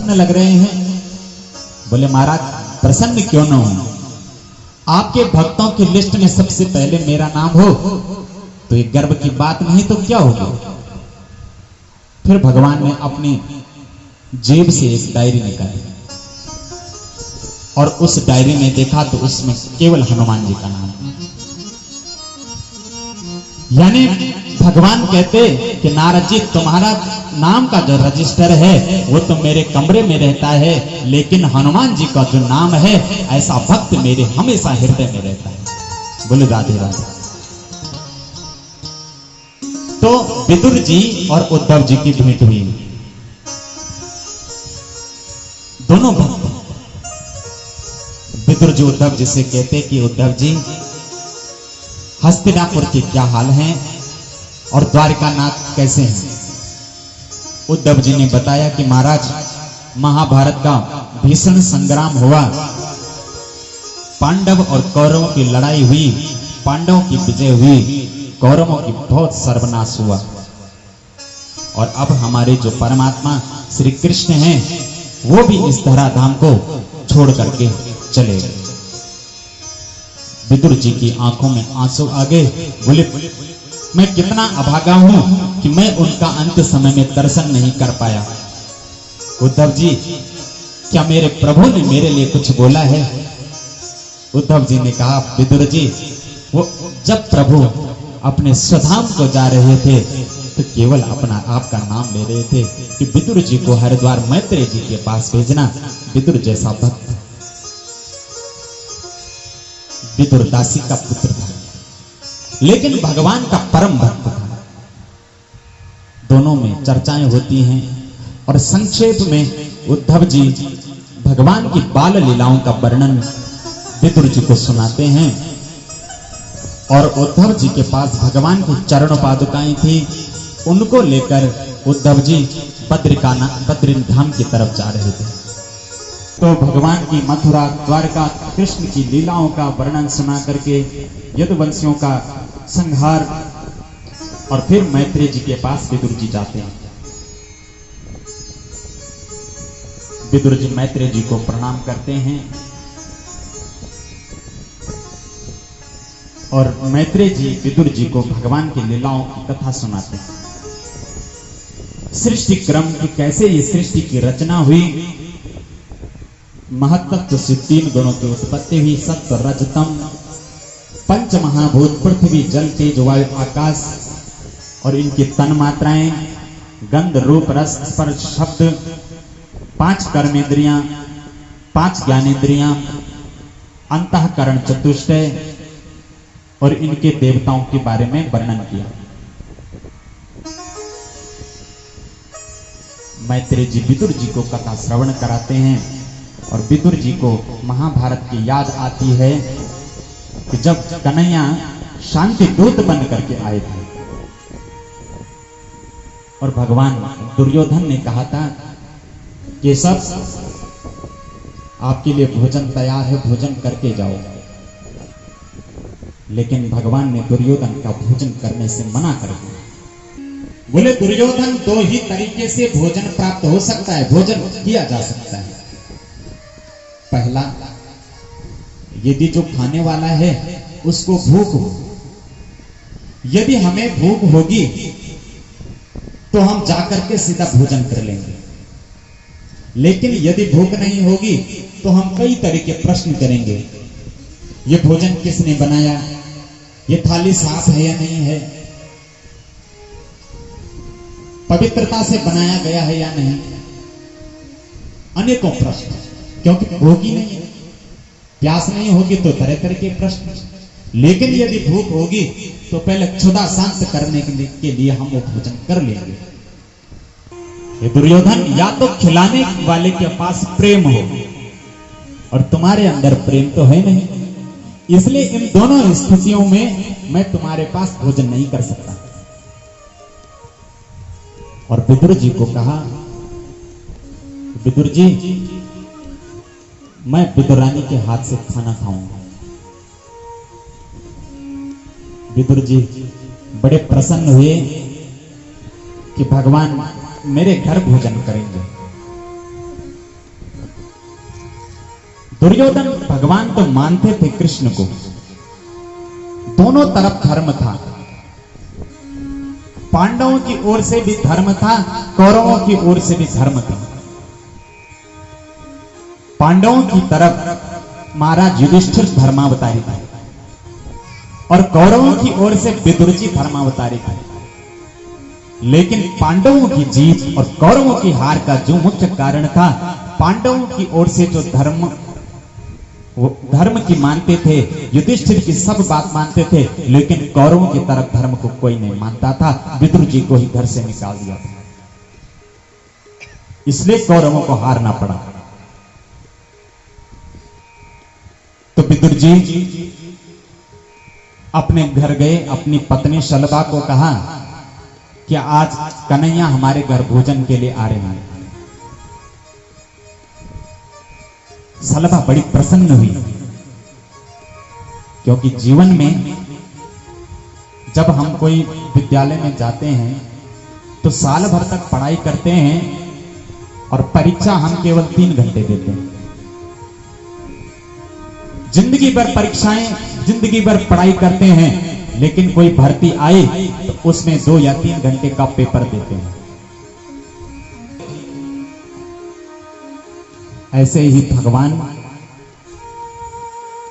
प्रसन्न लग रहे हैं। बोले महाराज प्रसन्न क्यों न हो, आपके भक्तों की लिस्ट में सबसे पहले मेरा नाम हो तो ये गर्व की बात नहीं तो क्या होगी। फिर भगवान ने अपनी जेब से एक डायरी निकाली और उस डायरी में देखा तो उसमें केवल हनुमान जी का नाम। यानी भगवान कहते कि नारद जी तुम्हारा नाम का जो रजिस्टर है वो तो मेरे कमरे में रहता है, लेकिन हनुमान जी का जो नाम है ऐसा भक्त मेरे हमेशा हृदय में रहता है। बोले राधे राधे। तो विदुर जी और उद्धव जी की भेंट हुई। दोनों भक्त विदुर जी उद्धव जी से कहते कि उद्धव जी हस्तिनापुर के क्या हाल हैं और द्वारिकानाथ कैसे हैं। उद्धव जी ने बताया कि महाराज महाभारत का भीषण संग्राम हुआ, पांडव और कौरवों की लड़ाई हुई, पांडवों की विजय हुई, कौरवों की बहुत सर्वनाश हुआ और अब हमारे जो परमात्मा श्री कृष्ण हैं वो भी इस धराधाम को छोड़ करके चले गए। विदुर जी की आंखों में आंसू आ गए। बोले मैं कितना अभागा हूं कि मैं उनका अंत समय में दर्शन नहीं कर पाया। उद्धव जी क्या मेरे प्रभु ने मेरे लिए कुछ बोला है। उद्धव जी ने कहा विदुर जी वो जब प्रभु अपने स्वधाम को जा रहे थे तो केवल अपना आपका नाम ले रहे थे कि विदुर जी को हरिद्वार मैत्रेय जी के पास भेजना। विदुर जैसा भक्त विदुर दासी का पुत्र था, लेकिन भगवान का परम भक्त था। दोनों में चर्चाएं होती हैं और संक्षेप में उद्धव जी भगवान की बाल लीलाओं का वर्णन विदुर जी को सुनाते हैं। और उद्धव जी के पास भगवान की चरण पादुकाएं थी, उनको लेकर उद्धव जी बद्रीधाम की तरफ जा रहे थे। तो भगवान की मथुरा द्वारका कृष्ण की लीलाओं का वर्णन सुना करके यदुवंशियों का संहार और फिर मैत्रेय जी के पास विदुर जी जाते हैं। विदुर जी मैत्रेय जी को प्रणाम करते हैं और मैत्रेय जी विदुर जी को भगवान की लीलाओं की कथा सुनाते हैं। सृष्टि क्रम की कैसे ये सृष्टि की रचना हुई, महत्त्व से 3 गुणों की उत्पत्ति हुई, सत्व रजतम, पंच महाभूत पृथ्वी जल तेज वायु आकाश और इनकी तन मात्राएं गंध रूप रस स्पर्श शब्द, 5 कर्मेंद्रियां, 5 ज्ञानेंद्रियां, अंतःकरण चतुष्टय और इनके देवताओं के बारे में वर्णन किया। मैत्रेय जी विदुर जी को कथा श्रवण कराते हैं और विदुर जी को महाभारत की याद आती है कि जब कन्हैया शांति दूत बन करके आए थे और भगवान दुर्योधन ने कहा था कि सब आपके लिए भोजन तैयार है, भोजन करके जाओ। लेकिन भगवान ने दुर्योधन का भोजन करने से मना कर दिया। बोले दुर्योधन 2 ही तरीके से भोजन प्राप्त हो सकता है, भोजन किया जा सकता है। पहला, यदि जो खाने वाला है उसको भूख हो, यदि हमें भूख होगी तो हम जाकर के सीधा भोजन कर लेंगे। लेकिन यदि भूख नहीं होगी तो हम कई तरह के प्रश्न करेंगे। ये भोजन किसने बनाया, ये थाली साफ है या नहीं है, पवित्रता से बनाया गया है या नहीं, अनेकों प्रश्न। क्योंकि भूख ही नहीं है, प्यास नहीं होगी तो तरह तरह के प्रश्न। लेकिन यदि भूख होगी तो पहले क्षुधा शांत करने के लिए हम वो भोजन कर लेंगे। ये दुर्योधन, या तो खिलाने वाले के पास प्रेम हो और तुम्हारे अंदर प्रेम तो है नहीं, इसलिए इन दोनों स्थितियों में मैं तुम्हारे पास भोजन नहीं कर सकता। और विदुर जी को कहा, विदुर जी मैं विदुरानी के हाथ से खाना खाऊंगा। विदुर जी बड़े प्रसन्न हुए कि भगवान मेरे घर भोजन करेंगे। दुर्योधन भगवान तो मानते थे कृष्ण को, दोनों तरफ धर्म था, पांडवों की ओर से भी धर्म था, कौरवों की ओर से भी धर्म था। पांडवों की तरफ महाराज युधिष्ठिर धर्मावतारी थे और कौरवों की ओर से विदुर जी धर्मावतारी थे। लेकिन पांडवों की जीत और कौरवों की हार का जो मुख्य कारण था, पांडवों की ओर से जो धर्म की मानते थे, युधिष्ठिर की सब बात मानते थे, लेकिन कौरवों की तरफ धर्म को कोई नहीं मानता था। विदुर जी को ही घर से निकाल दिया था, इसलिए कौरवों को हारना पड़ा। तो विदुर जी अपने घर गए, अपनी पत्नी शलभा को कहा कि आज कन्हैया हमारे घर भोजन के लिए आ रहे हैं। शलभा बड़ी प्रसन्न हुई, क्योंकि जीवन में जब हम कोई विद्यालय में जाते हैं तो साल भर तक पढ़ाई करते हैं और परीक्षा हम केवल 3 घंटे देते हैं। जिंदगी भर परीक्षाएं, जिंदगी भर पढ़ाई करते हैं, लेकिन कोई भर्ती आए तो उसमें 2 या 3 घंटे का पेपर देते हैं। ऐसे ही भगवान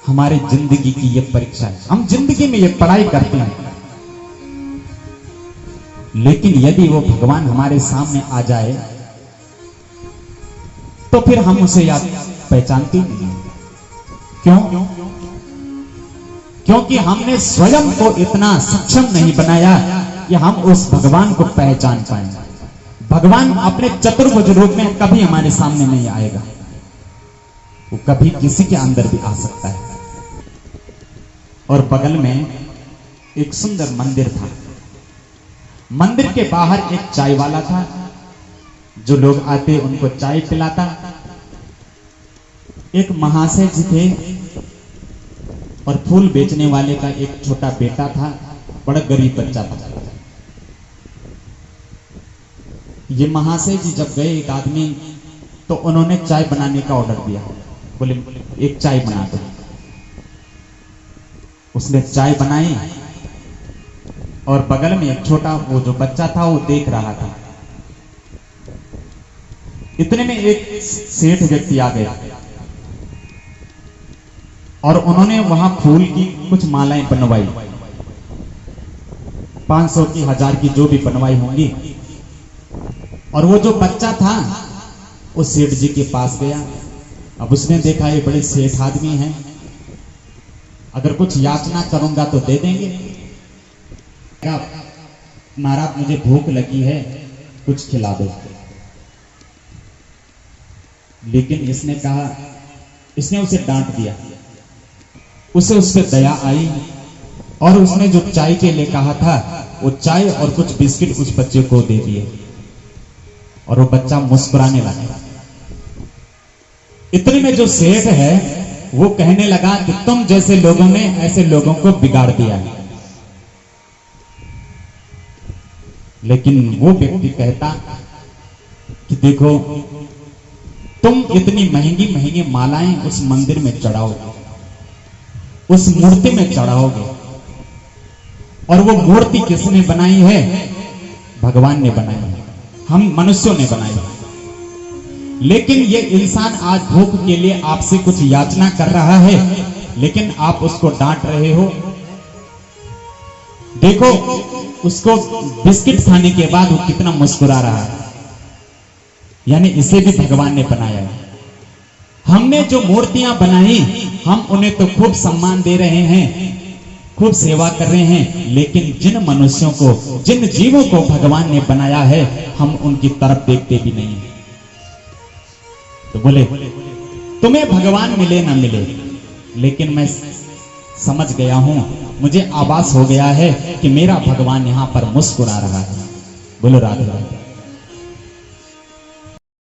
हमारी जिंदगी की ये परीक्षा है। हम जिंदगी में ये पढ़ाई करते हैं, लेकिन यदि वो भगवान हमारे सामने आ जाए तो फिर हम उसे याद पहचानते नहीं। क्यों? क्योंकि हमने स्वयं को इतना सक्षम नहीं बनाया कि हम उस भगवान को पहचान पाए। भगवान अपने चतुर्भुज रूप में कभी हमारे सामने नहीं आएगा, वो कभी किसी के अंदर भी आ सकता है। और बगल में एक सुंदर मंदिर था। मंदिर के बाहर एक चाय वाला था, जो लोग आते उनको चाय पिलाता। एक महाशय जी थे और फूल बेचने वाले का एक छोटा बेटा था, बड़ा गरीब बच्चा था। ये महाशय जी जब गए एक आदमी, तो उन्होंने चाय बनाने का ऑर्डर दिया, बोले एक चाय बना दो। उसने चाय बनाई और बगल में एक छोटा वो जो बच्चा था वो देख रहा था। इतने में एक सेठ व्यक्ति आ गया और उन्होंने वहां फूल की कुछ मालाएं बनवाई, 500 की, 1000 की, जो भी बनवाई होंगी। और वो जो बच्चा था वो सेठ जी के पास गया। अब उसने देखा ये बड़े सेठ आदमी हैं, अगर कुछ याचना करूंगा तो दे देंगे। महाराज मुझे भूख लगी है, कुछ खिला दो। लेकिन इसने कहा, इसने उसे डांट दिया। उसे उस पर दया आई और उसने जो चाय के लिए कहा था वो चाय और कुछ बिस्किट उस बच्चे को दे दिए और वो बच्चा मुस्कुराने लगा। इतने में जो सेठ है वो कहने लगा कि तुम जैसे लोगों ने ऐसे लोगों को बिगाड़ दिया है। लेकिन वो व्यक्ति कहता कि देखो, तुम इतनी महंगी महंगी मालाएं उस मंदिर में चढ़ाओगे, उस मूर्ति में चढ़ाओगे, और वो मूर्ति किसने बनाई है? भगवान ने बनाई है, हम मनुष्यों ने बनाई है। लेकिन ये इंसान आज भूख के लिए आपसे कुछ याचना कर रहा है, लेकिन आप उसको डांट रहे हो। देखो उसको बिस्किट खाने के बाद वो कितना मुस्कुरा रहा है, यानी इसे भी भगवान ने बनाया है। हमने जो मूर्तियां बनाई, हम उन्हें तो खूब सम्मान दे रहे हैं, खूब सेवा कर रहे हैं, लेकिन जिन मनुष्यों को, जिन जीवों को भगवान ने बनाया है, हम उनकी तरफ देखते भी नहीं। तो बोले तुम्हें भगवान मिले ना मिले, लेकिन मैं समझ गया हूं, मुझे आभास हो गया है कि मेरा भगवान यहां पर मुस्कुरा रहा है। बोलो राधे राधे।